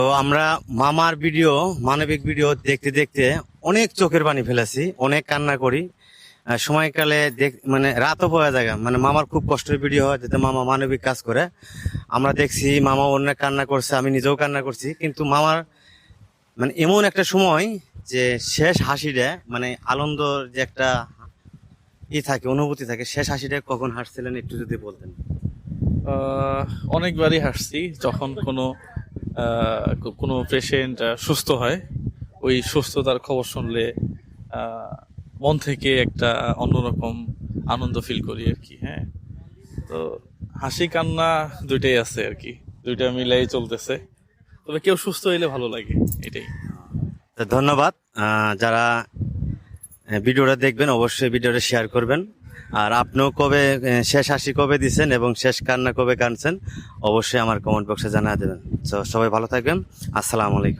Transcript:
তো আমরা মামার ভিডিও, মানবিক ভিডিও দেখতে দেখতে অনেক চোখের পানি ফেলেছি, অনেক কান্না করি। সময়কালে মানে রাতও পাওয়া যায়, মানে মামার খুব কষ্টের ভিডিও হয়, যাতে মামা মানবিক কাজ করে। আমরা দেখছি মামা অনেক কান্না করছে, আমি নিজেও কান্না করছি। কিন্তু মামার মানে এমন একটা সময় যে শেষ হাসিটা, মানে আনন্দর যে একটা থাকে, অনুভূতি থাকে, শেষ হাসিটা কখন হাসছিলেন একটু যদি বলতেন। আহ, অনেকবারই হাসছি যখন কোনো পেশেন্ট সুস্থ হয়। ওই সুস্থতার খবর শুনলে আহ, মন থেকে একটা অন্যরকম আনন্দ ফিল করি আর কি। হ্যাঁ, তো হাসি কান্না দুইটাই আছে আর কি, দুইটা মিলাই চলতেছে। তবে কেউ সুস্থ হইলে ভালো লাগে, এটাই। তো ধন্যবাদ। যারা ভিডিওটা দেখবেন অবশ্যই ভিডিওটা শেয়ার করবেন। আর আপনিও কবে শেষ হাসি কবে দিচ্ছেন এবং শেষ কান্না কবে কাঁদছেন অবশ্যই আমার কমেন্ট বক্সে জানিয়ে দেবেন। তো সবাই ভালো থাকবেন। আসসালামু আলাইকুম।